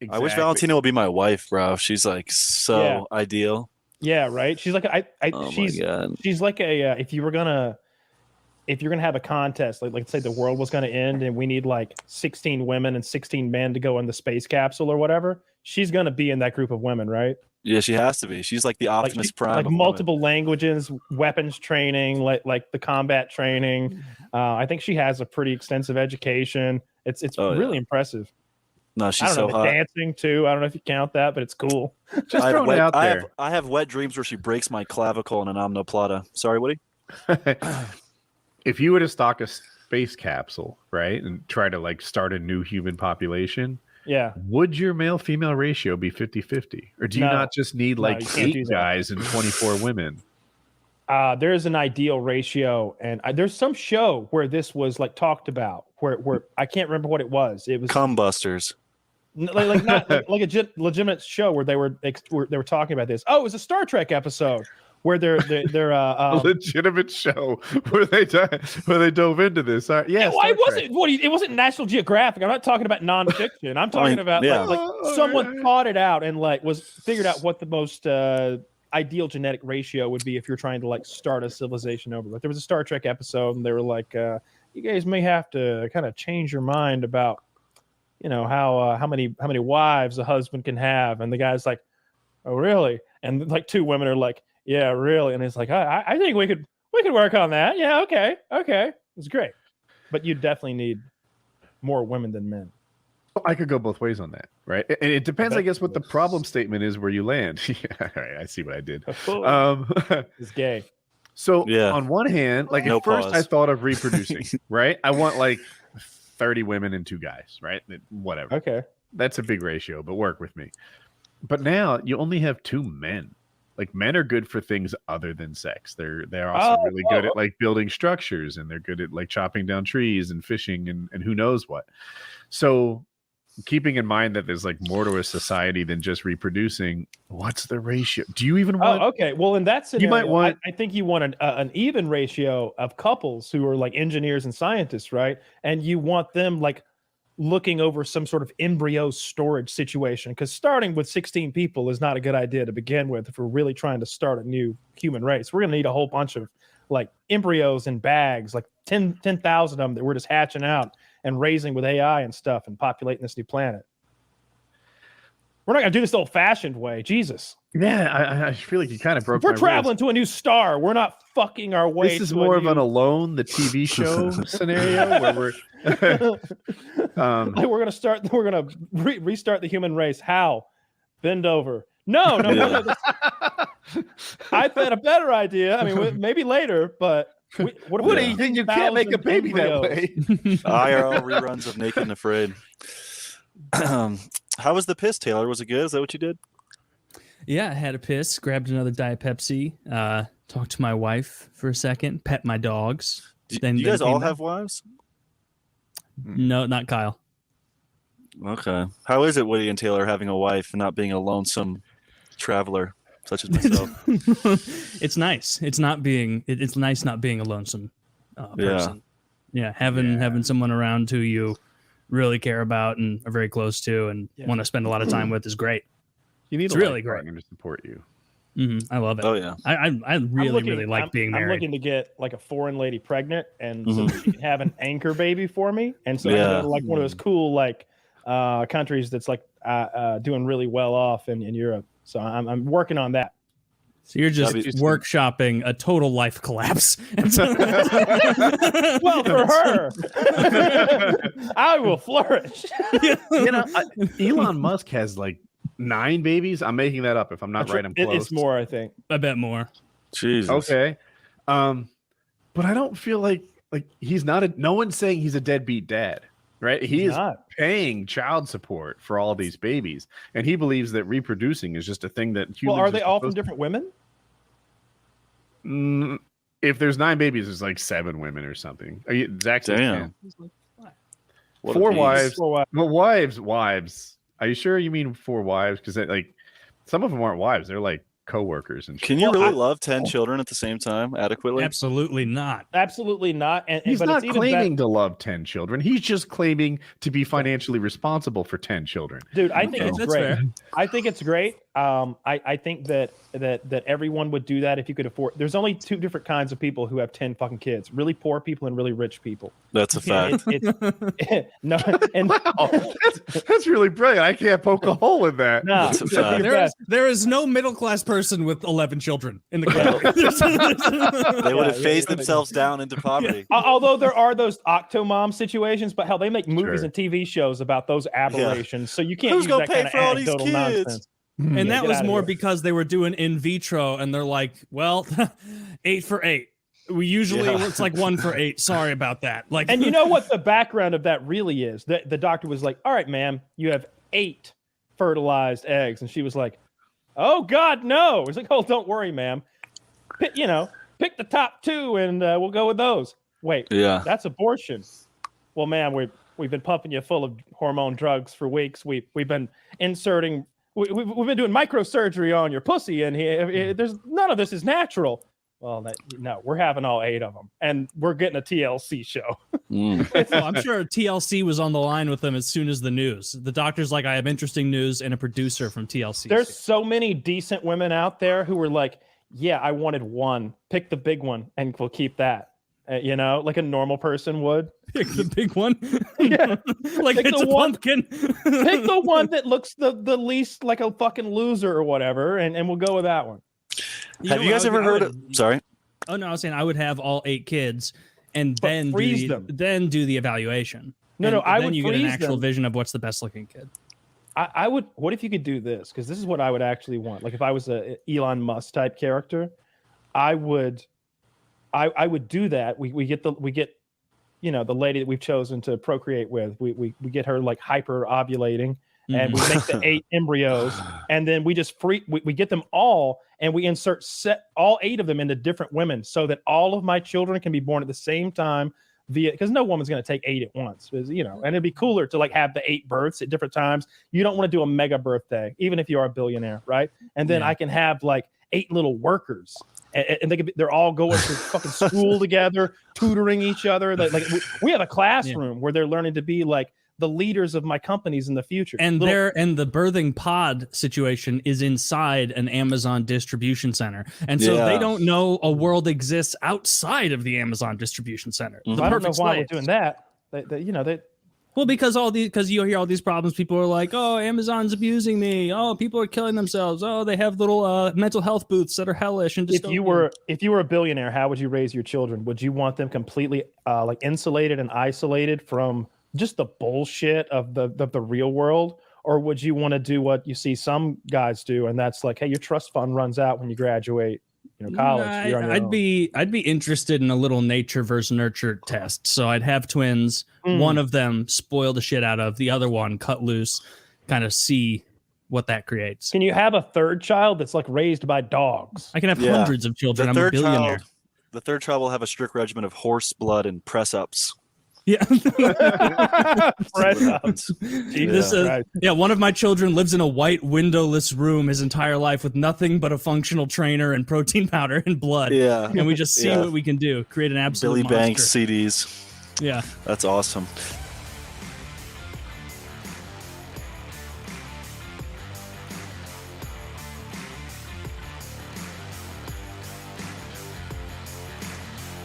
Exactly. I wish Valentina would be my wife, bro. She's like so ideal. Yeah, right. She's like Oh my God. she's like a if you're gonna have a contest, like say the world was gonna end and we need like 16 women and 16 men to go in the space capsule or whatever, she's gonna be in that group of women, right? Yeah, she has to be. She's like the Optimus Prime. Like multiple languages, weapons training, like the combat training. I think she has a pretty extensive education. It's really impressive. No, she's so hot. Dancing too. I don't know if you count that, but it's cool. Just throwing it out there. I have wet dreams where she breaks my clavicle in an omoplata. Sorry, Woody. If you were to stock a space capsule, right, and try to like start a new human population, would your male-female ratio be 50-50? Or do you not just need like 8 guys and 24 women? There's an ideal ratio, and there's some show where this was like talked about, where I can't remember what it was. It was Cumbusters. Like not like a legitimate show where they were talking about this. Oh, it was a Star Trek episode where they're a legitimate show where they dove into this. Yeah, it wasn't National Geographic. I'm not talking about nonfiction. I'm talking about like someone thought it out and like figured out what the most ideal genetic ratio would be if you're trying to like start a civilization over. But there was a Star Trek episode and they were like, you guys may have to kind of change your mind about how many wives a husband can have. And the guy's like, oh really? And like 2 women are like, yeah, really. And it's like, I think we could work on that. Yeah, okay. It's great. But you definitely need more women than men. I could go both ways on that, right? And it depends, I guess, what the problem statement is where you land. All right, I see what I did. It's gay. So on one hand, like at first I thought of reproducing, right? I want like 30 women and 2 guys, right? Whatever. Okay. That's a big ratio, but work with me. But now you only have 2 men. Like men are good for things other than sex. They're also really good at like building structures, and they're good at like chopping down trees and fishing and who knows what. So keeping in mind that there's like more to a society than just reproducing, what's the ratio? Do you even want? Okay. Well, in that scenario, you might want. I think you want an even ratio of couples who are like engineers and scientists, right? And you want them like looking over some sort of embryo storage situation, because starting with 16 people is not a good idea to begin with if we're really trying to start a new human race. We're going to need a whole bunch of like embryos in bags, like 10,000 of them that we're just hatching out and raising with AI and stuff and populating this new planet. We're not going to do this the old-fashioned way. Jesus. Yeah, I feel like you kind of broke my rules. We're traveling to a new star. We're not fucking our way. This is more of an Alone, the TV show scenario where we're we're gonna restart the human race. How? Bend over. No. I've had a better idea. I mean, maybe later, but what do you think? You can't make a baby that way. IRL reruns of Naked and Afraid. How was the piss, Taylor? Was it good? Is that what you did? Yeah, I had a piss, grabbed another Diet Pepsi, talked to my wife for a second, pet my dogs. Do you guys all have wives? No, not Kyle. Okay. How is it, Woody and Taylor, having a wife and not being a lonesome traveler such as myself? It's nice. It's nice not being a lonesome person. Yeah, having someone around who you really care about and are very close to and want to spend a lot of time with is great. It's really great to support you. I love it. Oh yeah, I really like being married. I'm looking to get like a foreign lady pregnant, and so she can have an anchor baby for me. And so I go to like one of those cool like countries that's like doing really well off in Europe. So I'm working on that. So you're just workshopping a total life collapse. Well, for her, I will flourish. Elon Musk has like 9 babies. I'm making that up. If I'm not right, I'm close. It's more, I think. I bet more. Jesus. Okay. But I don't feel like he's not no one's saying he's a deadbeat dad, right? He is paying child support for all these babies, and he believes that reproducing is just a thing that humans. Well, are they all from different women? If there's 9 babies, there's like 7 women or something. Zach says 10. 4 wives. 4 wives. Well, wives. Are you sure you mean 4 wives? Because like some of them aren't wives; they're like coworkers and shit. Can you really love 10 children at the same time adequately? Absolutely not. Absolutely not. And he's but not it's even claiming to love 10 children. He's just claiming to be financially responsible for 10 children. Dude, I think it's That's great. fair. I think it's great. I think that everyone would do that if you could afford. There's only two different kinds of people who have 10 fucking kids: really poor people and really rich people. That's a fact. No, and That's really brilliant. I can't poke a hole in that. no, That's a fact. There is no middle class person with 11 children in the country. They would have phased themselves down into poverty. Although there are those Octomom situations, but hell, they make movies Sure. and TV shows about those aberrations, so you can't Who's use gonna that pay kind of for all these anecdotal kids? nonsense. And Yeah, that get was outta more here. because they were doing in vitro and they're like, well, 8 for 8. We usually it's like 1 for 8. Sorry about that. Like, And you know what the background of that really is? The doctor was like, all right, ma'am, you have 8 fertilized eggs. And she was like, oh, God, no. It's like, oh, don't worry, ma'am. Pick the top 2 and we'll go with those. Wait, Yeah. that's abortion. Well, ma'am, we've been pumping you full of hormone drugs for weeks. We've been inserting, we've been doing microsurgery on your pussy, and there's none of this is natural. Well, no, we're having all 8 of them, and we're getting a TLC show. well, I'm sure TLC was on the line with them as soon as the news. The doctor's like, I have interesting news, and a producer from TLC. There's so many decent women out there who were like, yeah, I wanted one. Pick the big one, and we'll keep that. Like a normal person would. Pick the big one. Yeah. Like Pick it's the a one- pumpkin. Pick the one that looks the least like a fucking loser or whatever, and we'll go with that one. Have you guys ever heard of... Sorry. Oh, no, I was saying I would have all 8 kids and But then freeze them. then do the evaluation. No, And I then would you get an freeze actual them. vision of what's the best looking kid. I would. What if you could do this? Because this is what I would actually want. Like if I was a Elon Musk type character, I would do that. We get the lady that we've chosen to procreate with. We get her like hyper ovulating, and we make the 8 embryos, and then we just we get them all, and we insert all 8 of them into different women, so that all of my children can be born at the same time. Because no woman's going to take 8 at once, and it'd be cooler to like have the 8 births at different times. You don't want to do a mega birthday, even if you are a billionaire, right? And then I can have like 8 little workers, and they're all going to fucking school together, tutoring each other. Like we have a classroom where they're learning to be like the leaders of my companies in the future. And the birthing pod situation is inside an Amazon distribution center. And so they don't know a world exists outside of the Amazon distribution center. So I don't know why we're doing that. Well, because you hear all these problems, people are like, oh, Amazon's abusing me. Oh, people are killing themselves. Oh, they have little mental health booths that are hellish. And if you were a billionaire, how would you raise your children? Would you want them completely like insulated and isolated from just the bullshit of the real world? Or would you want to do what you see some guys do, and that's like, hey, your trust fund runs out when you graduate college? I'd be interested in a little nature versus nurture test. So I'd have twins, one of them spoil the shit out of, the other one cut loose, kind of see what that creates. Can you have a third child that's like raised by dogs? I can have hundreds of children. I'm a billionaire. The third child will have a strict regimen of horse blood and press ups. Yeah. Press ups. One of my children lives in a white windowless room his entire life with nothing but a functional trainer and protein powder and blood. Yeah. And we just see what we can do. Create an absolute Billy monster. Banks CDs. Yeah. That's awesome.